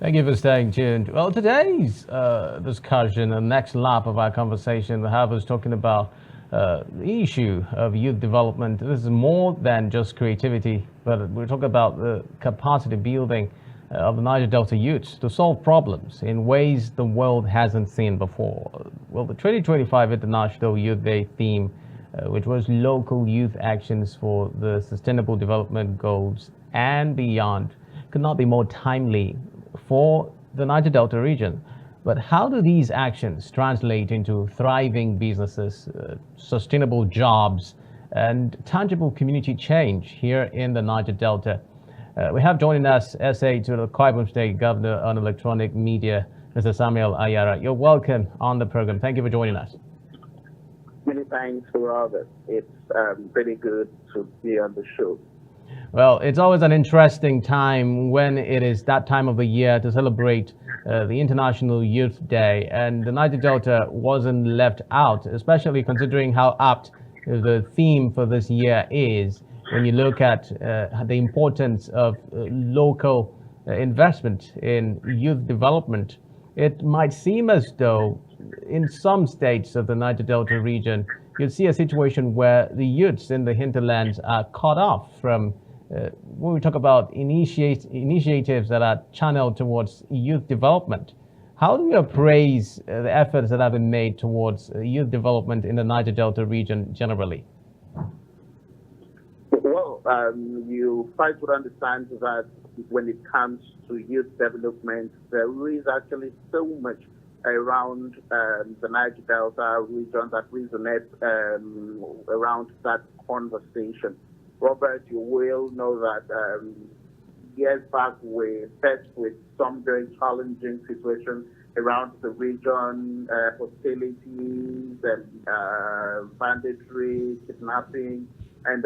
Thank you for staying tuned. Well, today's discussion, the next lap of our conversation, we have us talking about the issue of youth development. This is more than just creativity, but we're talking about the capacity building of the Niger Delta youths to solve problems in ways the world hasn't seen before. Well, the 2025 International Youth Day theme, which was local youth actions for the Sustainable Development Goals and beyond, could not be more timely for the Niger Delta region. But how do these actions translate into thriving businesses, sustainable jobs, and tangible community change here in the Niger Delta? We have joining us SA to the Ibom State Governor on Electronic Media, Mr. Samuel Ayara. You're welcome on the program. Thank you for joining us. Many thanks, Robert. It's pretty good to be on the show. Well, it's always an interesting time when it is that time of the year to celebrate the International Youth Day, and the Niger Delta wasn't left out, especially considering how apt the theme for this year is when you look at the importance of local investment in youth development. It might seem as though in some states of the Niger Delta region, you'll see a situation where the youths in the hinterlands are cut off from when we talk about initiatives that are channeled towards youth development. How do you appraise the efforts that have been made towards youth development in the Niger Delta region generally? Well, you try to understand that when it comes to youth development, there is actually so much around the Niger Delta region that resonates around that conversation. Robert, you will know that years back we faced with some very challenging situations around the region, hostilities and banditry, kidnapping, and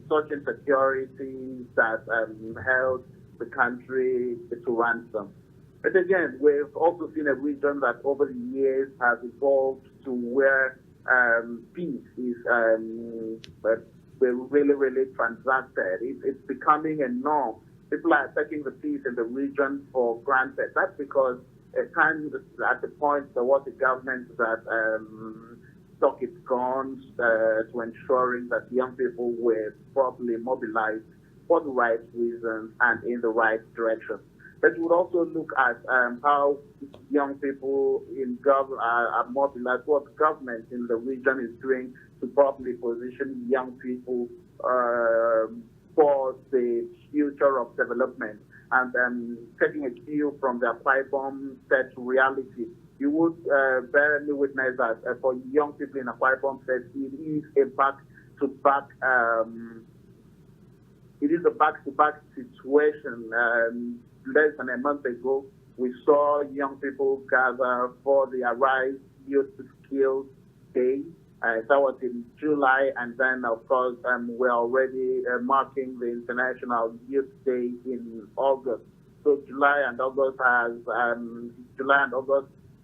such insecurities that held the country to ransom. But again, we've also seen a region that over the years has evolved to where peace is really, really transacted. It's becoming a norm. People are taking the peace in the region for granted. That's because at the point there was a government that took its guns to ensuring that young people were properly mobilized for the right reasons and in the right direction. But you would also look at how young people are mobilized, what government in the region is doing to properly position young people for the future of development. And taking a cue from the Akwa Ibom State reality, you would bear me witness that for young people in Akwa Ibom State, it is a back-to-back situation. Less than a month ago, we saw young people gather for the Arise Youth Skills Day. That was in July, and then, of course, we're already marking the International Youth Day in August. So July and August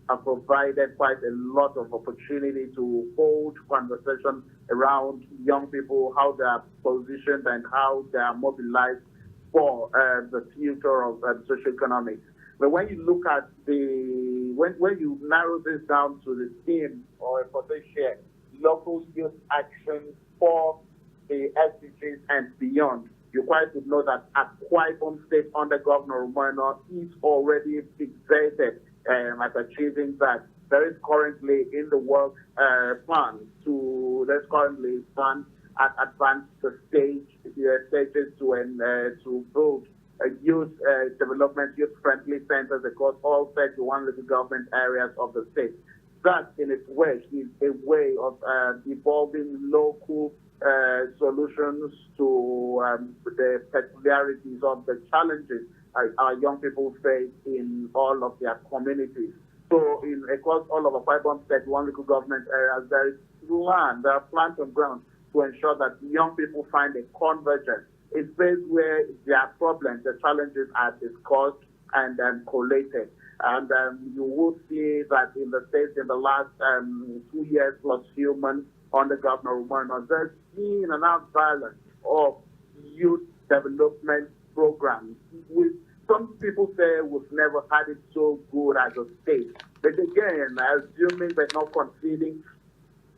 have provided quite a lot of opportunity to hold conversation around young people, how they are positioned and how they are mobilized for the future of socioeconomics. But when you look at when you narrow this down to the theme or potential local youth action for the SDGs and beyond, you quite would know that Akwa Ibom State under Governor Rumano is already fixated at achieving that. There is currently in the work plan at advance the stages to build youth development, youth-friendly centers across all 31 local government areas of the state. That, in its way, is a way of evolving local solutions to the peculiarities of the challenges our young people face in all of their communities. So, across all of the 531 local government areas, there are plans on ground to ensure that young people find a convergence, a space where their problems, the challenges are discussed and collated. And you will see that in the states in the last 2 years plus few months under Governor Rumano, there's been an outbalance of youth development programs with some people say we've never had it so good as a state. But again, assuming but not conceding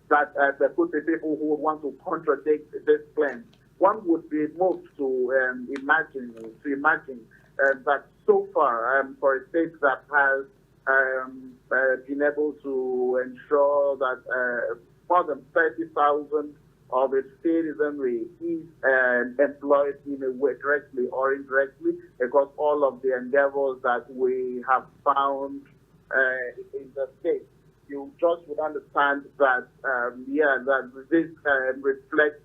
that there could be people who would want to contradict this claim, one would be moved to imagine that so far, for a state that has been able to ensure that more than 30,000 of its citizenry is employed in a way, directly or indirectly, because all of the endeavors that we have found in the state, you just would understand that, that this reflects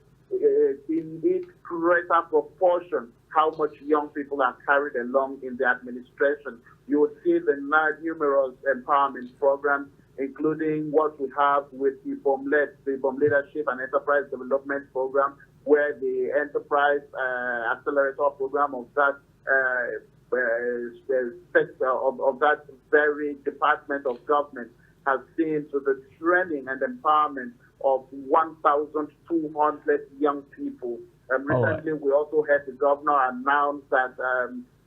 in its greater proportion how much young people are carried along in the administration. You will see the numerous empowerment programs, including what we have with Ibom the Ibom Leadership and Enterprise Development Program, where the Enterprise Accelerator Program of that sector of that very department of government has seen to the training and empowerment of 1,200 young people. Recently, we also had the governor announce that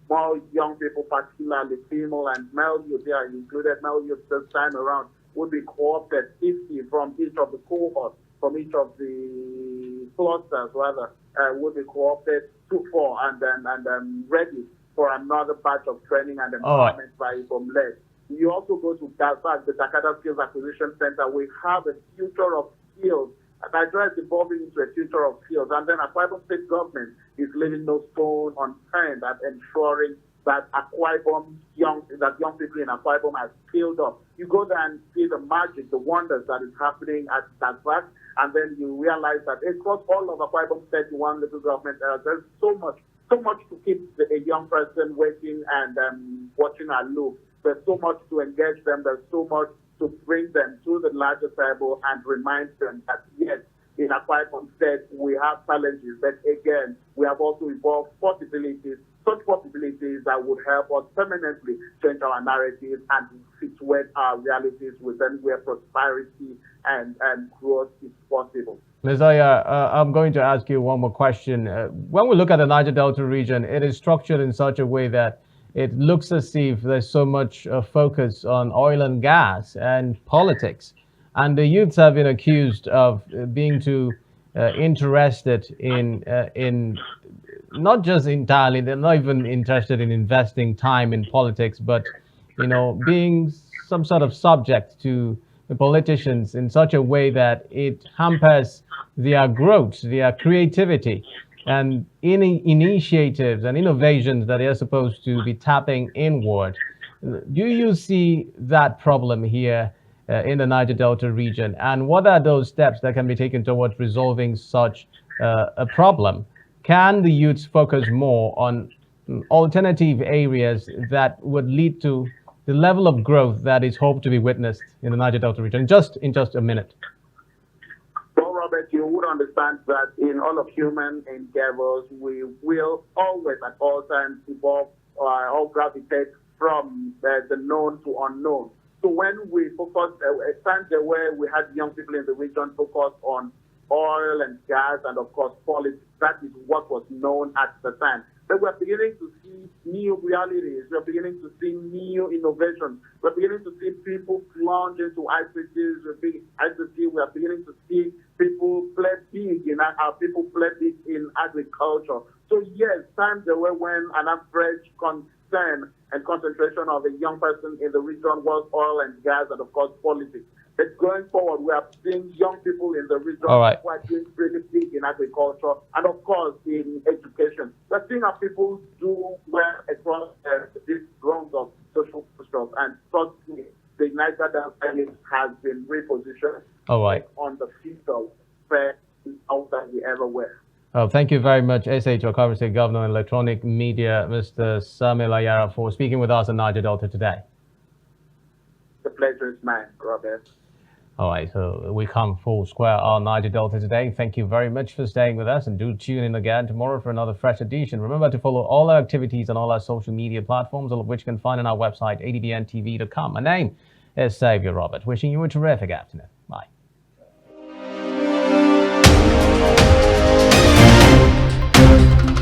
more young people, particularly female and male youth, they are included male youth this time around, would be co-opted 50 from each of the cohorts, from each of the clusters rather, would be co-opted to 4 and then ready for another batch of training and empowerment by Ibom led. You also go to GASAC, the Takada Skills Acquisition Center. We have a future of skills. Nigeria is evolving into a future of skills. And then Akwa Ibom State government is leaving no stone unturned at ensuring that young people in Akwa Ibom are skilled up. You go there and see the magic, the wonders that is happening at GASAC, and then you realize that across all of Akwa Ibom 31 local government areas, there's so much to keep a young person waiting and watching aloof. There's so much to engage them. There's so much to bring them to the larger table and remind them that, yes, in Akwa Ibom State, we have challenges, but again, we have also evolved possibilities, such possibilities that would help us permanently change our narrative and situate our realities within where prosperity and growth is possible. Ms. Ayara, I'm going to ask you one more question. When we look at the Niger Delta region, it is structured in such a way that it looks as if there's so much focus on oil and gas and politics. And the youths have been accused of being too interested in not just entirely, they're not even interested in investing time in politics, but, being some sort of subject to the politicians in such a way that it hampers their growth, their creativity, and any initiatives and innovations that they are supposed to be tapping inward. Do you see that problem here in the Niger Delta region? And what are those steps that can be taken towards resolving such a problem? Can the youths focus more on alternative areas that would lead to the level of growth that is hoped to be witnessed in the Niger Delta region? In just a minute. Well, Robert, you would understand that in all of human endeavors, we will always at all times evolve or gravitate from the known to unknown. So when we focus, at times where we had young people in the region focus on oil and gas and of course politics, that is what was known at the time. But we're beginning to see new realities. We're beginning to see new innovations. We're beginning to see people plunge into ICTs. We are beginning to see people play big in agriculture. So yes, times there were when an average concern and concentration of a young person in the region was oil and gas and of course politics. But going forward, we are seeing young people in the region who are doing really big in agriculture and, of course, in education. We're seeing how people do well across these grounds of social structures. And certainly, the Niger Delta has been repositioned on the field where out than we ever were. Oh, thank you very much, SH Akwa State Governor and Electronic Media, Mr. Samuel Ayara, for speaking with us on Niger Delta today. The pleasure is mine, Robert. All right, so we come full square on Niger Delta today. Thank you very much for staying with us, and do tune in again tomorrow for another fresh edition. Remember to follow all our activities on all our social media platforms, all of which you can find on our website, adbntv.com. My name is Xavier Robert, wishing you a terrific afternoon.